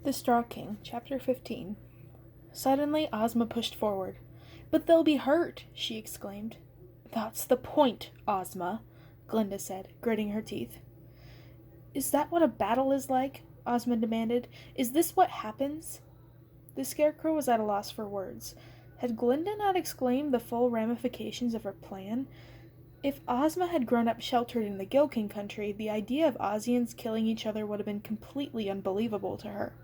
The Straw King, Chapter 15. Suddenly, Ozma pushed forward. "But they'll be hurt!" she exclaimed. "That's the point, Ozma," Glinda said, gritting her teeth. "Is that what a battle is like?" Ozma demanded. "Is this what happens?" The Scarecrow was at a loss for words. Had Glinda not exclaimed the full ramifications of her plan? If Ozma had grown up sheltered in the Gillikin country, the idea of Ozians killing each other would have been completely unbelievable to her.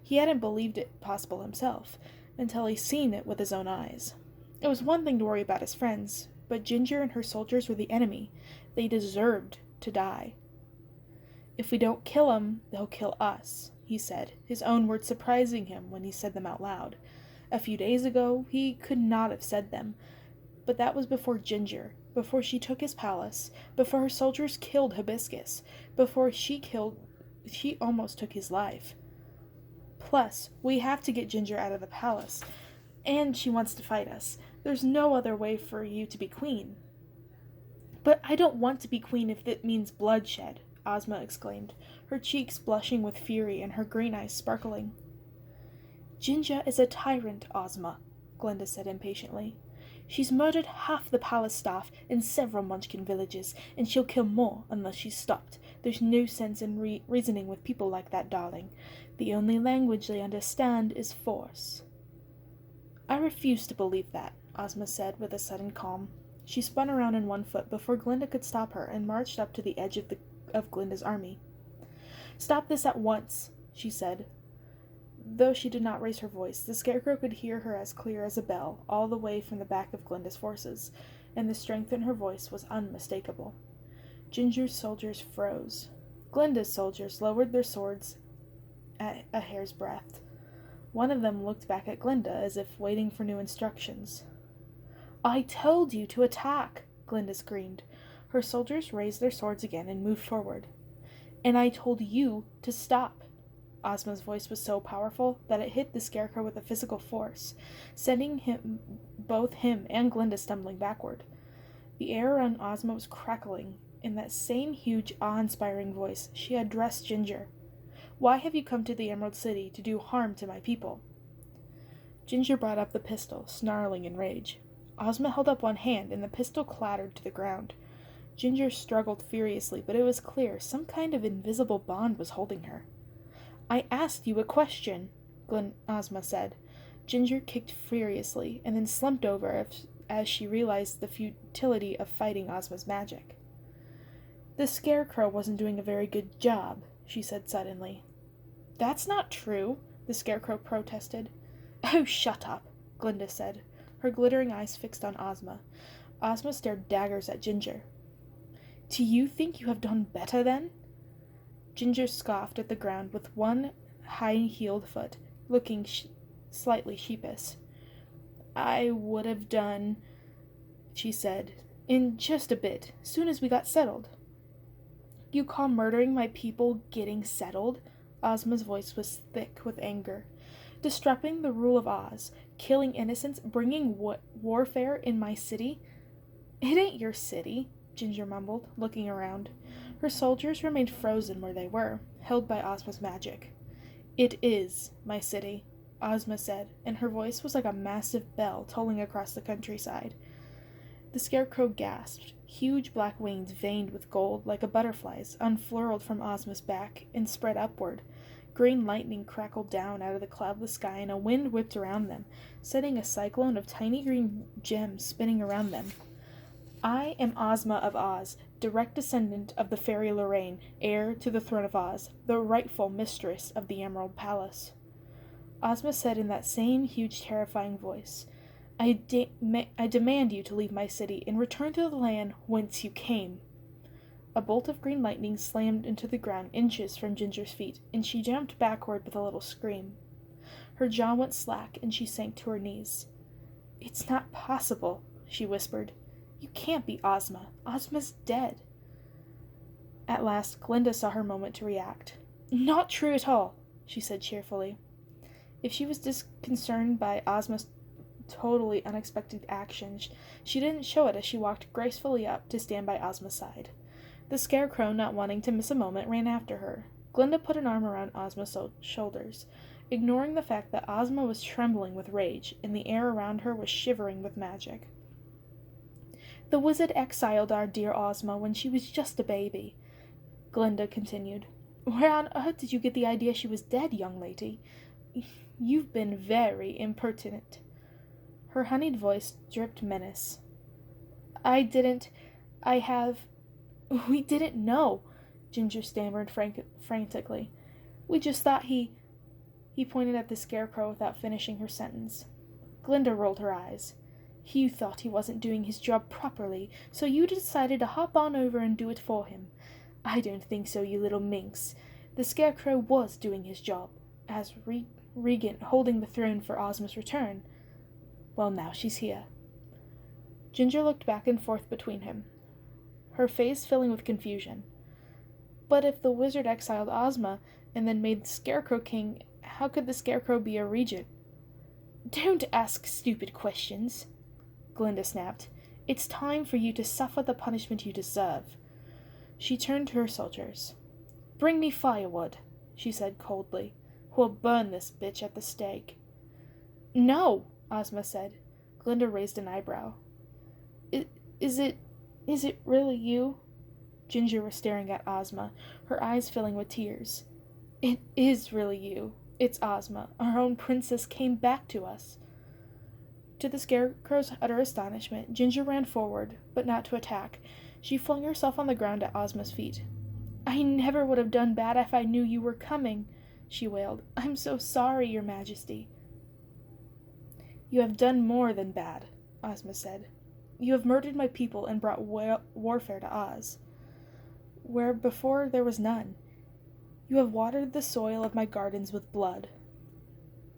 He hadn't believed it possible himself, until he'd seen it with his own eyes. It was one thing to worry about his friends, but Ginger and her soldiers were the enemy. They deserved to die. "If we don't kill them, they'll kill us," he said, his own words surprising him when he said them out loud. A few days ago, he could not have said them, but that was before Ginger, before she took his palace, before her soldiers killed Hibiscus, before she almost took his life. Plus, we have to get Ginger out of the palace, and she wants to fight us. There's no other way for you to be queen." "But I don't want to be queen if it means bloodshed," Ozma exclaimed, her cheeks blushing with fury and her green eyes sparkling. "Ginger is a tyrant, Ozma," Glinda said impatiently. "She's murdered half the palace staff in several Munchkin villages, and she'll kill more unless she's stopped. There's no sense in reasoning with people like that, darling. The only language they understand is force." "I refuse to believe that," Ozma said with a sudden calm. She spun around on one foot before Glinda could stop her and marched up to the edge of Glinda's army. "Stop this at once," she said. Though she did not raise her voice, the Scarecrow could hear her as clear as a bell, all the way from the back of Glinda's forces, and the strength in her voice was unmistakable. Ginger's soldiers froze. Glinda's soldiers lowered their swords at a hair's breadth. One of them looked back at Glinda as if waiting for new instructions. "I told you to attack!" Glinda screamed. Her soldiers raised their swords again and moved forward. "And I told you to stop!" Ozma's voice was so powerful that it hit the Scarecrow with a physical force, sending both him and Glinda stumbling backward. The air around Ozma was crackling. In that same huge, awe-inspiring voice, she addressed Ginger. "Why have you come to the Emerald City to do harm to my people?" Ginger brought up the pistol, snarling in rage. Ozma held up one hand, and the pistol clattered to the ground. Ginger struggled furiously, but it was clear some kind of invisible bond was holding her. "I asked you a question," Ozma said. Ginger kicked furiously, and then slumped over as she realized the futility of fighting Ozma's magic. "The Scarecrow wasn't doing a very good job," she said suddenly. "That's not true," the Scarecrow protested. "Oh, shut up," Glinda said, her glittering eyes fixed on Ozma. Ozma stared daggers at Ginger. "Do you think you have done better, then?" Ginger scoffed at the ground with one high-heeled foot, looking slightly sheepish. "I would have done," she said, "in just a bit, soon as we got settled." "You call murdering my people getting settled?" Ozma's voice was thick with anger. "Disrupting the rule of Oz, killing innocents, bringing warfare in my city?" "It ain't your city," Ginger mumbled, looking around. Her soldiers remained frozen where they were, held by Ozma's magic. "It is my city," Ozma said, and her voice was like a massive bell tolling across the countryside. The Scarecrow gasped. Huge black wings veined with gold like a butterfly's unfurled from Ozma's back and spread upward. Green lightning crackled down out of the cloudless sky, and a wind whipped around them, setting a cyclone of tiny green gems spinning around them. "I am Ozma of Oz, direct descendant of the fairy Lorraine, heir to the throne of Oz, the rightful mistress of the Emerald Palace," Ozma said in that same huge, terrifying voice. I demand you to leave my city and return to the land whence you came." A bolt of green lightning slammed into the ground inches from Ginger's feet, and she jumped backward with a little scream. Her jaw went slack, and she sank to her knees. "It's not possible," she whispered. "You can't be Ozma. Ozma's dead." At last, Glinda saw her moment to react. "Not true at all," she said cheerfully. If she was disconcerted by Ozma's totally unexpected action, she didn't show it as she walked gracefully up to stand by Ozma's side. The Scarecrow, not wanting to miss a moment, ran after her. Glinda put an arm around Ozma's shoulders, ignoring the fact that Ozma was trembling with rage and the air around her was shivering with magic. "The wizard exiled our dear Ozma when she was just a baby," Glinda continued. "Where on earth did you get the idea she was dead, young lady? You've been very impertinent." Her honeyed voice dripped menace. I have... We didn't know," Ginger stammered frantically. "We just thought he..." He pointed at the Scarecrow without finishing her sentence. Glinda rolled her eyes. "You thought he wasn't doing his job properly, so you decided to hop on over and do it for him. I don't think so, you little minx. The Scarecrow was doing his job, as regent holding the throne for Ozma's return. Well, now she's here." Ginger looked back and forth between him, her face filling with confusion. But if the wizard exiled Ozma and then made the Scarecrow king, how could the Scarecrow be a regent? "Don't ask stupid questions," Glinda snapped. "It's time for you to suffer the punishment you deserve." She turned to her soldiers. "Bring me firewood," she said coldly. "We'll burn this bitch at the stake." "No," Ozma said. Glinda raised an eyebrow. Is it really you?" Ginger was staring at Ozma, her eyes filling with tears. "It is really you. It's Ozma. Our own princess came back to us." To the Scarecrow's utter astonishment, Ginger ran forward, but not to attack. She flung herself on the ground at Ozma's feet. "I never would have done bad if I knew you were coming," she wailed. "I'm so sorry, Your Majesty." "You have done more than bad," Ozma said. "You have murdered my people and brought warfare to Oz, where before there was none. You have watered the soil of my gardens with blood."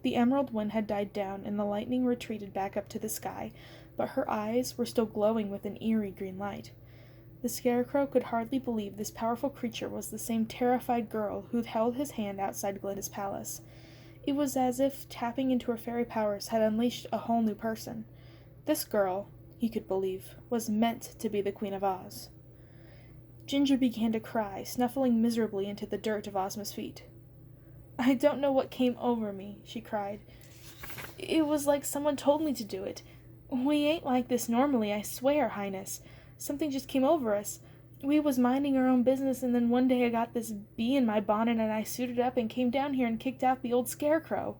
The emerald wind had died down and the lightning retreated back up to the sky, but her eyes were still glowing with an eerie green light. The Scarecrow could hardly believe this powerful creature was the same terrified girl who'd held his hand outside Glinda's palace. It was as if tapping into her fairy powers had unleashed a whole new person. This girl, he could believe, was meant to be the Queen of Oz. Ginger began to cry, snuffling miserably into the dirt of Ozma's feet. "I don't know what came over me," she cried. "It was like someone told me to do it. We ain't like this normally, I swear, Highness. Something just came over us. We was minding our own business, and then one day I got this bee in my bonnet and I suited up and came down here and kicked out the old Scarecrow."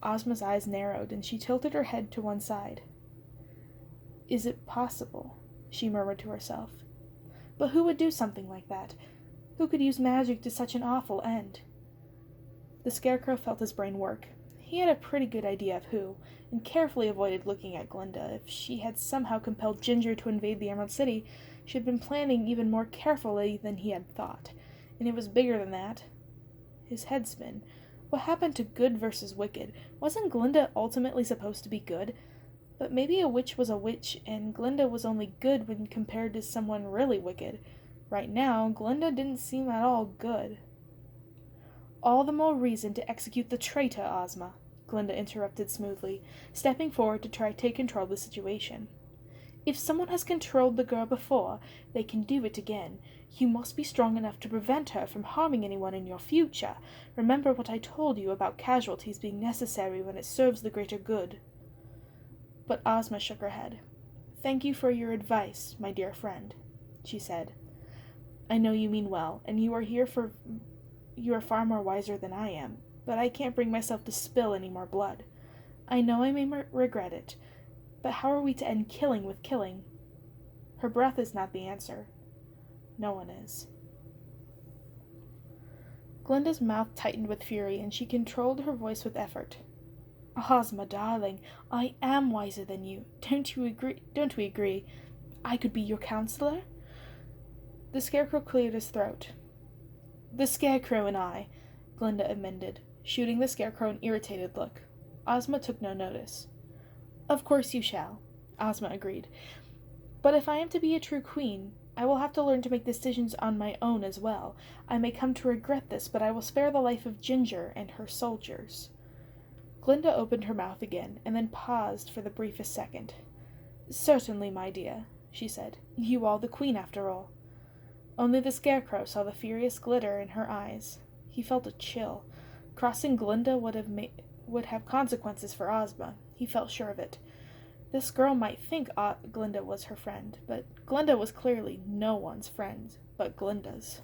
Ozma's eyes narrowed, and she tilted her head to one side. "Is it possible?" she murmured to herself. "But who would do something like that? Who could use magic to such an awful end?" The Scarecrow felt his brain work. He had a pretty good idea of who, and carefully avoided looking at Glinda. If she had somehow compelled Ginger to invade the Emerald City, she had been planning even more carefully than he had thought, and it was bigger than that. His head spun. What happened to good versus wicked? Wasn't Glinda ultimately supposed to be good? But maybe a witch was a witch, and Glinda was only good when compared to someone really wicked. Right now, Glinda didn't seem at all good. "All the more reason to execute the traitor, Ozma," Glinda interrupted smoothly, stepping forward to try to take control of the situation. "If someone has controlled the girl before, they can do it again. You must be strong enough to prevent her from harming anyone in your future. Remember what I told you about casualties being necessary when it serves the greater good." But Ozma shook her head. "Thank you for your advice, my dear friend," she said. "I know you mean well, and you are far more wiser than I am, but I can't bring myself to spill any more blood. I know I may regret it, but how are we to end killing with killing? Her breath is not the answer. No one is." Glinda's mouth tightened with fury, and she controlled her voice with effort. "Ozma, darling, I am wiser than you. Don't we agree? I could be your counselor?" The Scarecrow cleared his throat. "The Scarecrow and I," Glinda amended, shooting the Scarecrow an irritated look. Ozma took no notice. "Of course you shall," Ozma agreed. "But if I am to be a true queen, I will have to learn to make decisions on my own as well. I may come to regret this, but I will spare the life of Ginger and her soldiers." Glinda opened her mouth again, and then paused for the briefest second. "Certainly, my dear," she said. "You are the queen, after all." Only the Scarecrow saw the furious glitter in her eyes. He felt a chill. Crossing Glinda would have consequences for Ozma. He felt sure of it. This girl might think Glinda was her friend, but Glinda was clearly no one's friend but Glinda's.